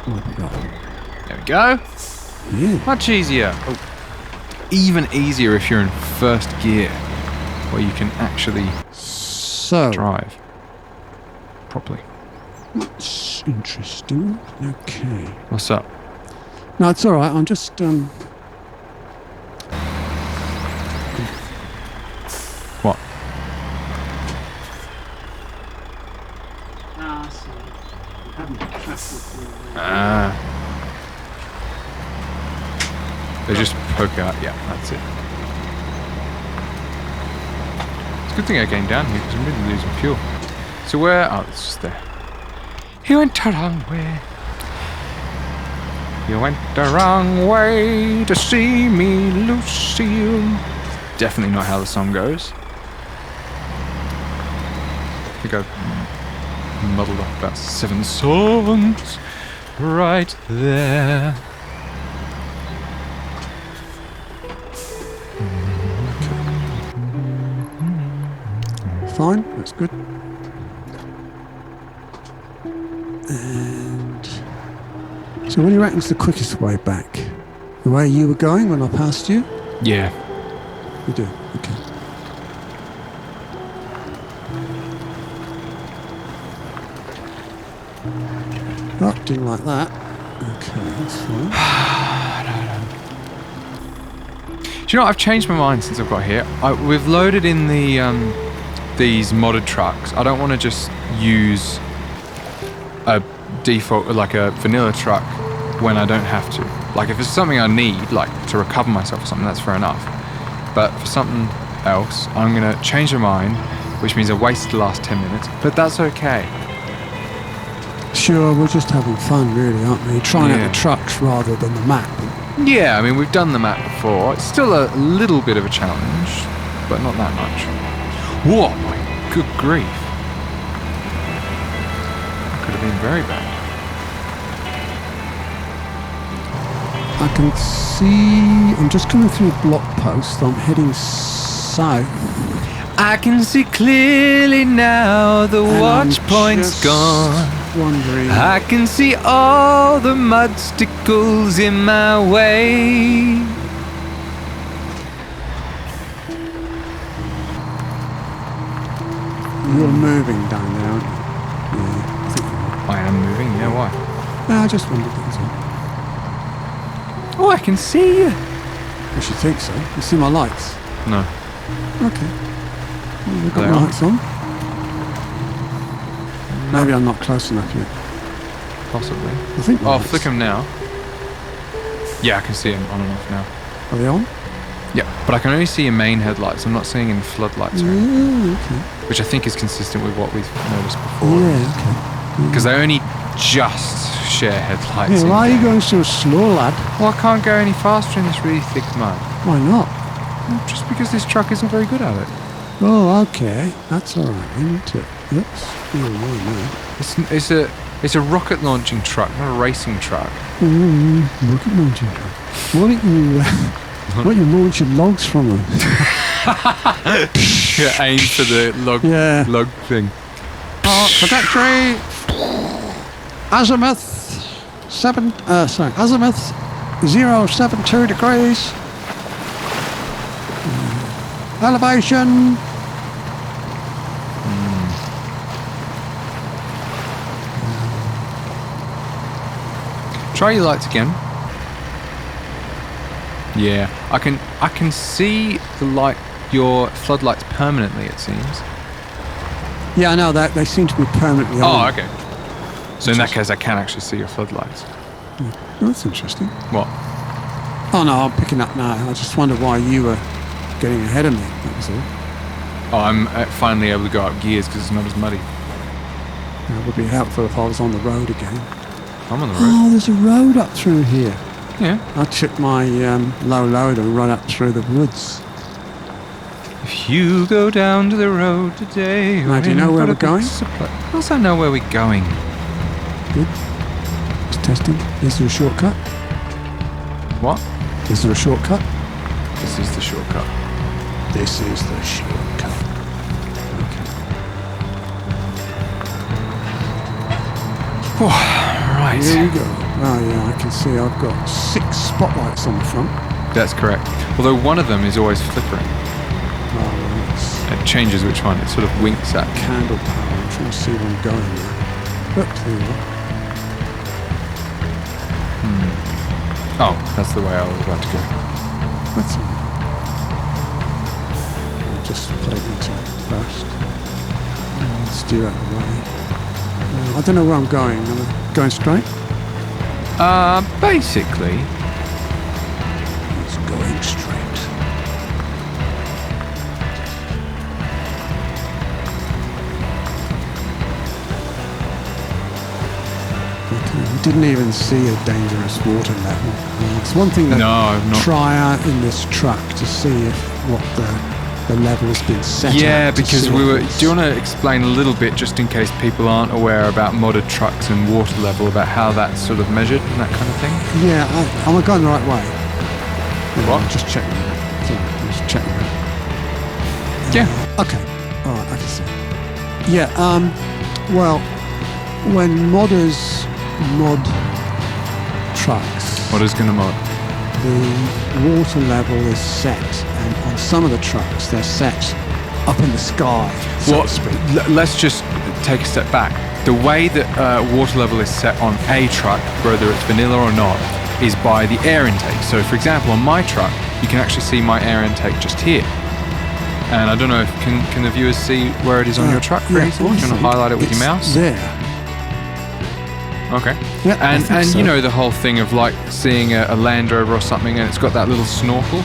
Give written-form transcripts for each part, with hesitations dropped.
What have we got? There we go. Yeah. Much easier. Oh. Even easier if you're in first gear, where you can actually drive properly. That's interesting. Okay. What's up? No, it's all right. I'm just What? They just poke out. Yeah, that's it. It's a good thing I came down here because I'm really losing fuel. So where? Oh, it's just there. He went the wrong way. You went the wrong way to see me, Lucille. Definitely not how the song goes. I think I've muddled up about 7 songs right there. fine. That's good. And so what do you reckon's the quickest way back? The way you were going when I passed you? Yeah. You do? Okay. Oh, didn't like that. Okay, that's fine. Do you know what? I've changed my mind since I've got here. We've loaded in the these modded trucks. I don't want to just use a default, like a vanilla truck, when I don't have to. Like if it's something I need, like to recover myself or something, that's fair enough. But for something else, I'm going to change my mind, which means I wasted the last 10 minutes, but that's okay. Sure, we're just having fun really, aren't we? Trying out the trucks rather than the map. Yeah, I mean, we've done the map before. It's still a little bit of a challenge, but not that much. Whoa, my good grief. That could have been very bad. I can see... I'm just coming through a block post. I'm heading south. I can see clearly now the watch point's gone. Wondering. I can see all the Mudsticles in my way. You're moving down there, aren't you? Yeah, I think you are. I am moving, yeah, why? No, I just wondered that. Oh, I can see you. I should think so. You see my lights? No. Okay. Well, we've got lights on. Maybe I'm not close enough yet. Possibly. I think. Oh, flick them now. Yeah, I can see them on and off now. Are they on? Yeah, but I can only see your main headlights. I'm not seeing any floodlights or anything. Okay. Which I think is consistent with what we've noticed before. Yeah, okay. Because they only just share headlights. Yeah, why are you going so slow, lad? Well, I can't go any faster in this really thick mud. Why not? Well, just because this truck isn't very good at it. Oh, okay. That's all right, isn't it? Oops. It's a rocket launching truck, not a racing truck. Rocket launching truck. Why don't you launch your logs from them? Yeah, aim for the log thing. Trajectory. Azimuth 072 degrees. Elevation. Try your lights again. Yeah, I can see the light, your floodlights permanently, it seems. Yeah, I know that they seem to be permanently on. Oh, okay. So in that case, I can actually see your floodlights. Yeah. Oh, that's interesting. What? Oh no, I'm picking up now. I just wondered why you were getting ahead of me. That was all. Oh, I'm finally able to go up gears because it's not as muddy. It would be helpful if I was on the road again. I'm on the road. Oh, there's a road up through here. Yeah. I took my low loader and run up through the woods. If you go down to the road today... Now, do you know where we're going? Of course I know where we're going. Good. Just testing. Is there a shortcut? What? Is there a shortcut? This is the shortcut. This is the shortcut. Okay. Oh, right. Here we go. Oh yeah, I can see I've got 6 spotlights on the front. That's correct. Although one of them is always flickering. Oh, it's It changes which one. It sort of winks at. candle power. I'm trying to see where I'm going now. But there you are. Oh, that's the way I was about to go. That's all right. I'll just plug into it first. Steer out of the way. I don't know where I'm going. Am I going straight? Basically. It's going straight. We didn't even see a dangerous water level. It's one thing to No, I've not. try out in this truck to see if what the level's been set Yeah, at to because see we if were. it's- Do you want to explain a little bit, just in case people aren't aware about modded trucks and water level, about how that's sort of measured and that kind of thing? Yeah, am I going the right way? What? I'm just checking. Sorry, I'm just checking. Yeah. Okay. All right, I can see. Yeah. Well, when modders mod trucks, What is going to mod? the water level is set, and on some of the trucks they're set up in the sky, so Well, to speak. let's just take a step back. The way that water level is set on a truck, whether it's vanilla or not, is by the air intake. So, for example, on my truck, you can actually see my air intake just here. And I don't know if can the viewers see where it is on your truck, for instance? Do you want to highlight it with your mouse? There. Okay. Yeah, I And think so. you know the whole thing of like seeing a Land Rover or something, and it's got that little snorkel.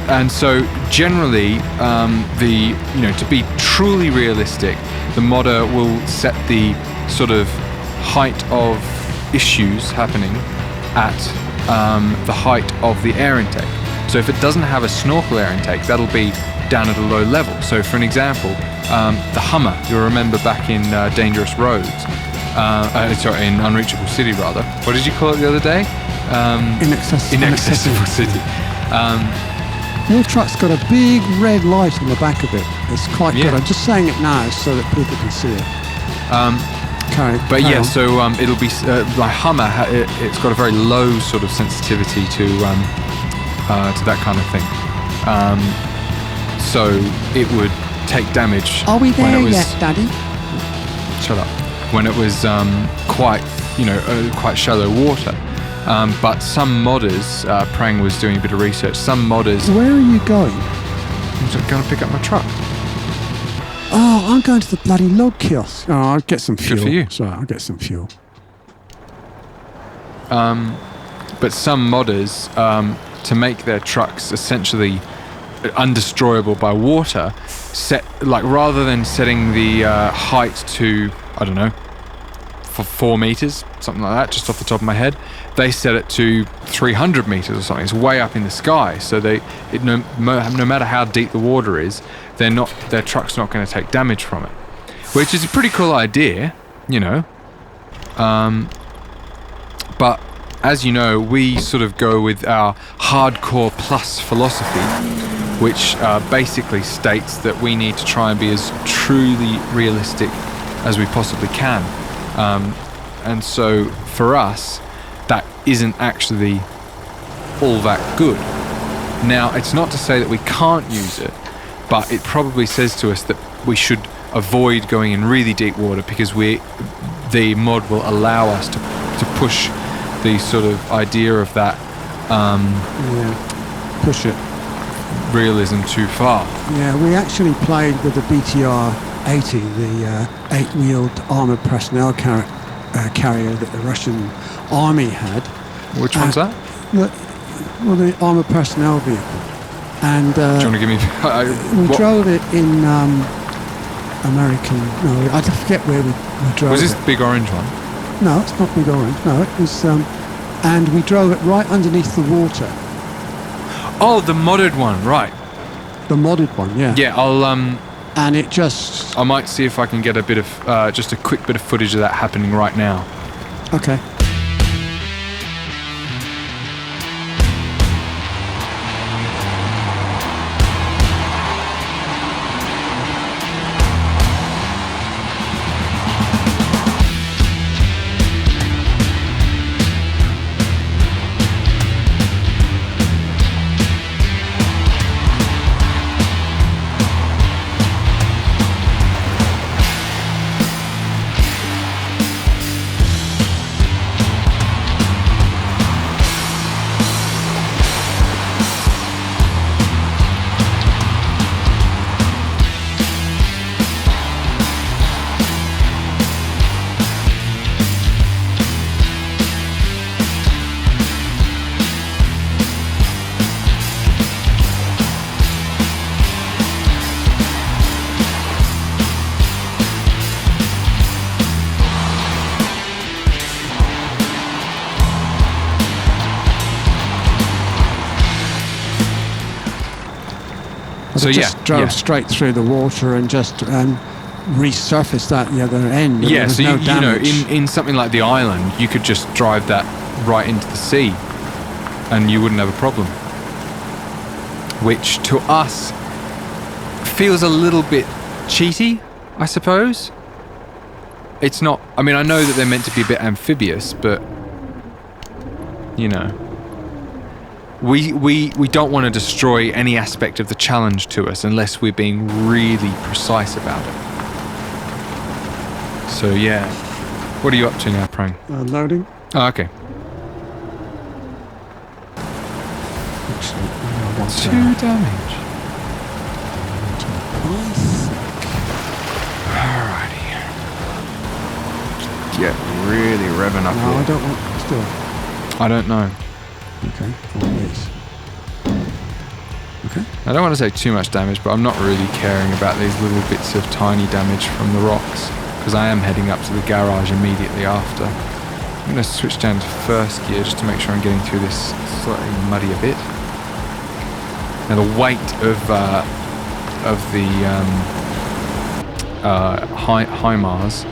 And so generally, to be truly realistic, the modder will set the sort of height of issues happening at the height of the air intake. So if it doesn't have a snorkel air intake, that'll be down at a low level. So for an example, the Hummer, you'll remember back in Dangerous Roads, in Unreachable City rather. What did you call it the other day? Inaccessible City. Your truck's got a big red light on the back of it. It's quite Yeah. good. I'm just saying it now so that people can see it. But yeah, on. so it'll be my Hummer. It's got a very low sort of sensitivity to that kind of thing. So it would take damage. Are we when there it was, yet, Daddy? Shut up. When it was quite shallow water. But some modders, Prang was doing a bit of research. Some modders. Where are you going? I'm just going to pick up my truck. Oh, I'm going to the bloody log kiosk. Oh, I'll get some fuel. Good for you. Sorry, I'll get some fuel. But some modders, to make their trucks essentially undestroyable by water, rather than setting the height to, I don't know, for 4 meters, something like that, just off the top of my head, they set it to 300 meters or something. It's way up in the sky, so no matter how deep the water is, their truck's not going to take damage from it, which is a pretty cool idea, you know. But as you know, we sort of go with our hardcore plus philosophy, which basically states that we need to try and be as truly realistic as we possibly can. And so for us, that isn't actually all that good. Now, it's not to say that we can't use it, but it probably says to us that we should avoid going in really deep water, because the mod will allow us to push the sort of idea of that push it. realism too far. Yeah, we actually played with the BTR-80, the 8-wheeled armoured personnel carrier that the Russian army had. Which one's that? The armoured personnel vehicle. And Do you want to give me... we drove it in American... No, I forget where we drove it. Was this the big orange one? No, it's not big orange. No, it was... and we drove it right underneath the water. Oh, the modded one, right. The modded one, yeah. Yeah, And it just... I might see if I can get a bit of... just a quick bit of footage of that happening right now. Okay. So I yeah, just drove straight through the water and just resurfaced at the other end. Yeah, so no you know, damage. in something like the island, you could just drive that right into the sea, and you wouldn't have a problem. Which to us feels a little bit cheaty, I suppose. It's not. I mean, I know that they're meant to be a bit amphibious, but you know, we don't want to destroy any aspect of the challenge to us unless we're being really precise about it. So yeah, what are you up to now, Prang? Loading. Oh, okay. Actually, I want 2 damage. Alrighty. Get really revving up No, here. I don't want still. I don't know. Okay, please. Okay. I don't want to say too much damage, but I'm not really caring about these little bits of tiny damage from the rocks, because I am heading up to the garage immediately after. I'm going to switch down to first gear just to make sure I'm getting through this slightly muddy a bit. Now the weight of the HIMARS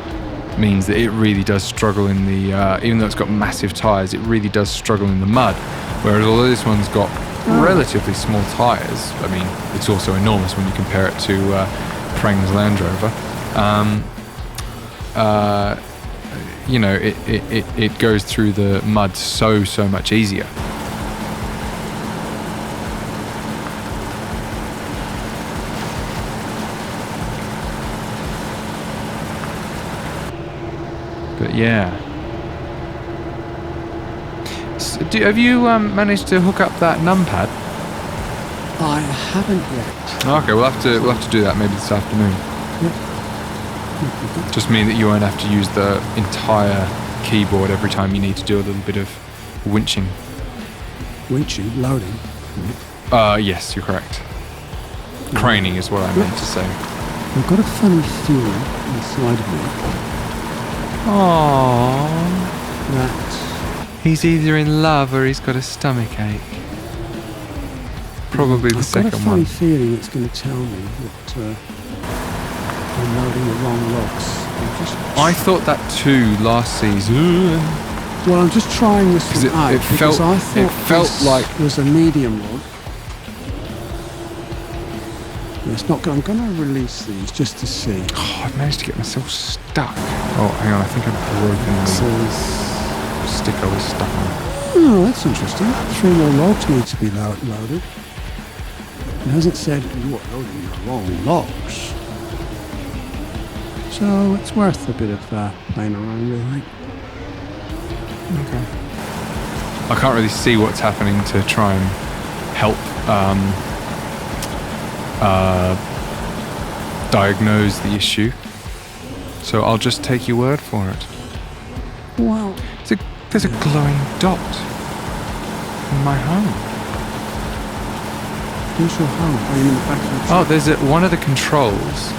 means that it really does struggle in the, even though it's got massive tyres, it really does struggle in the mud. Whereas although this one's got relatively small tyres, I mean, it's also enormous when you compare it to Prang's Land Rover. You know, it goes through the mud so much easier. But yeah. So have you managed to hook up that numpad? I haven't yet. Okay, we'll have to do that maybe this afternoon. Yep. Just mean that you won't have to use the entire keyboard every time you need to do a little bit of winching. Winching, loading. Yes, you're correct. Craning is what I meant to say. I've got a funny feeling inside of me Aww. that He's either in love or he's got a stomach ache. Probably the second I've got a funny one. feeling it's going to tell me that I'm loading the wrong logs. I thought that too last season. Well, I'm just trying this one out it because felt- I thought it felt this like- was a medium log. It's not. I'm going to release these just to see. Oh, I've managed to get myself stuck. Oh, hang on, I think I've broken the stick I was stuck on. Oh, that's interesting. 3 more logs need to be loaded. It hasn't said you are loading the wrong logs. So it's worth a bit of playing around with, I think. Okay. I can't really see what's happening to try and help diagnose the issue. So I'll just take your word for it. Well, There's a glowing dot in my home. where's your home? Are you in the back of the Oh, truck? there's one of the controls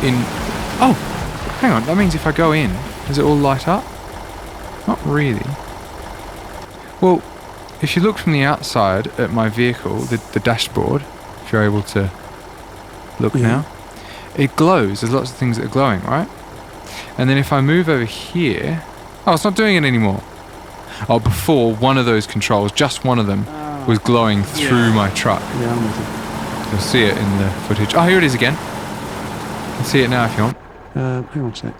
in... Oh, hang on. That means if I go in, does it all light up? Not really. Well, if you look from the outside at my vehicle, the dashboard, if you're able to look now, it glows. There's lots of things that are glowing, right? And then if I move over here... Oh, it's not doing it anymore. Oh, before, one of those controls, just one of them, was glowing through my truck. Yeah, I'm with you. You'll see it in the footage. Oh, here it is again. You can see it now if you want. Hang on a sec.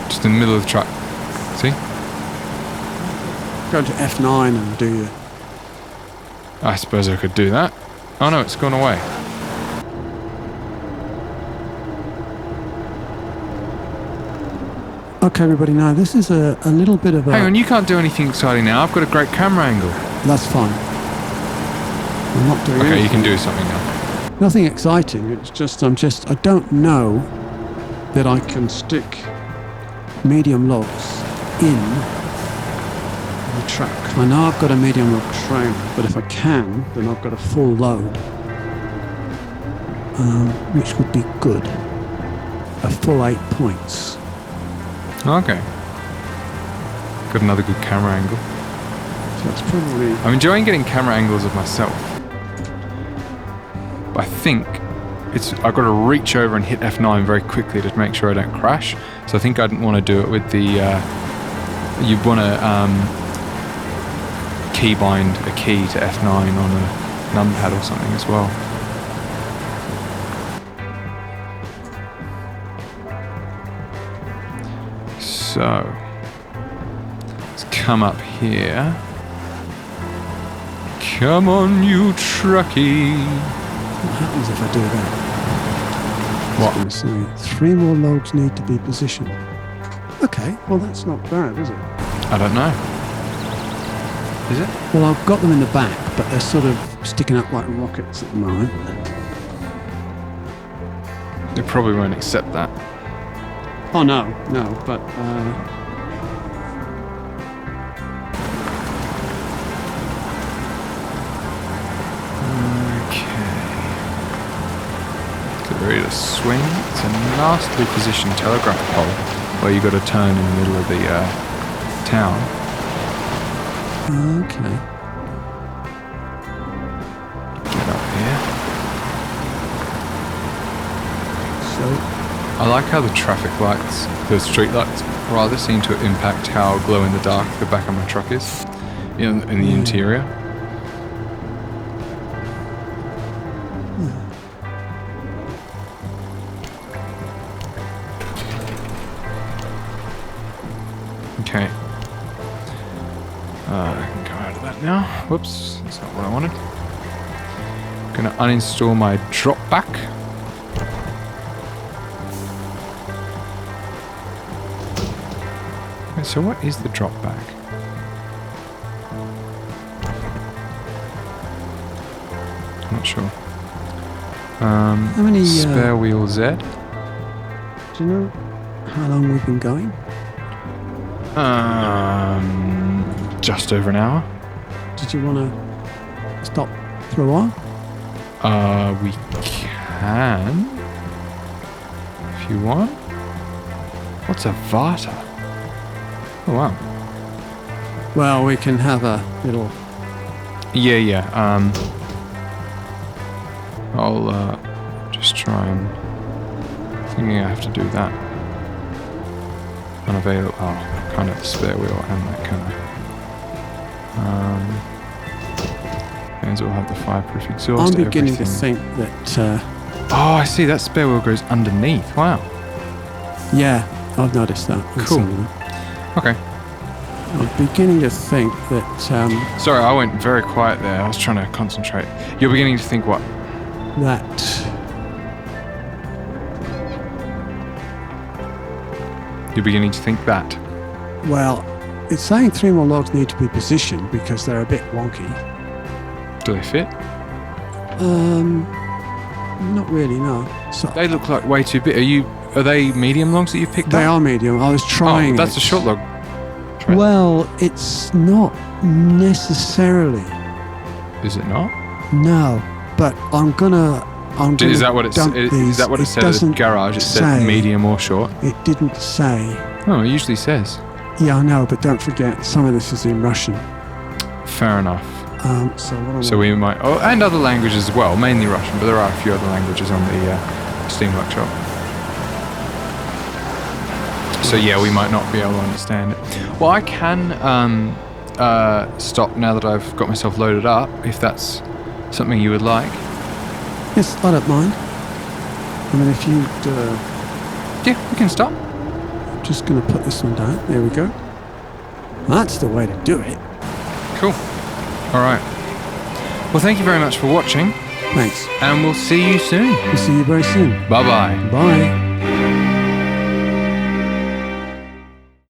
Just in the middle of the truck. See? Go to F9 and do your... I suppose I could do that. Oh no, it's gone away. Okay, everybody, now this is a little bit of a... Hang on, you can't do anything exciting now. I've got a great camera angle. That's fine. I'm not doing Okay, anything. you can do something now. Nothing exciting. It's just, I don't know that I can stick medium logs in the truck. I know I've got a medium log trailer, but if I can, then I've got a full load, which would be good. A full 8 points. Okay. Got another good camera angle. So it's probably... I'm enjoying getting camera angles of myself. But I think I've got to reach over and hit F9 very quickly to make sure I don't crash. So I think I'd want to do it with the... you'd want to keybind a key to F9 on a numpad or something as well. So, let's come up here. Come on, you truckie. What happens if I do that? What? I was going to say, 3 more logs need to be positioned. Okay, well that's not bad, is it? I don't know. Is it? Well, I've got them in the back, but they're sort of sticking up like rockets at the moment. They probably won't accept that. Oh no, but Okay. Get ready to swing. It's a nastily positioned telegraph pole where you got to turn in the middle of the town. okay. Get up here. So I like how the traffic lights, the street lights, rather seem to impact how glow in the dark the back of my truck is in the interior. Okay. I can go out of that now. Whoops, that's not what I wanted. Gonna uninstall my drop back. So what is the drop back? I'm not sure. how many spare wheel Z. do you know how long we've been going? Just over an hour. Did you want to stop for a while? We can, if you want. What's a Vata? Oh wow. Well, we can have a little... Yeah. I'll just try and... thinking I have to do that. Unavailable. Oh, kind of the spare wheel and that kind of... may as well have the fireproof exhaust. I'm beginning to everything. think that... Oh, I see. That spare wheel goes underneath. Wow. yeah, I've noticed that. on Cool. some of them. Okay. I'm beginning to think that... Sorry, I went very quiet there. I was trying to concentrate. You're beginning to think what? that... You're beginning to think that. Well, it's saying 3 more logs need to be positioned because they're a bit wonky. Do they fit? Not really, no. So They look like way too big. Are they medium logs that you picked they up? are medium. I was trying. Oh, that's a short log. Try it. Well, it's not necessarily. Is it not? No, but I'm gonna Is that what it dump is these. that what it said at the doesn't garage? It said say. medium or short. It didn't say. Oh, it usually says. Yeah, I know, but don't forget, some of this is in Russian. Fair enough. So we might, and other languages as well, mainly Russian, but there are a few other languages on the Steam Workshop. So yeah, we might not be able to understand it. Well, I can stop now that I've got myself loaded up, if that's something you would like. Yes, I don't mind. I mean, if you'd... Yeah, we can stop. just going to put this one down. There we go. That's the way to do it. Cool. All right. Well, thank you very much for watching, Thanks. and we'll see you soon. We'll see you very soon. Bye-bye. Bye.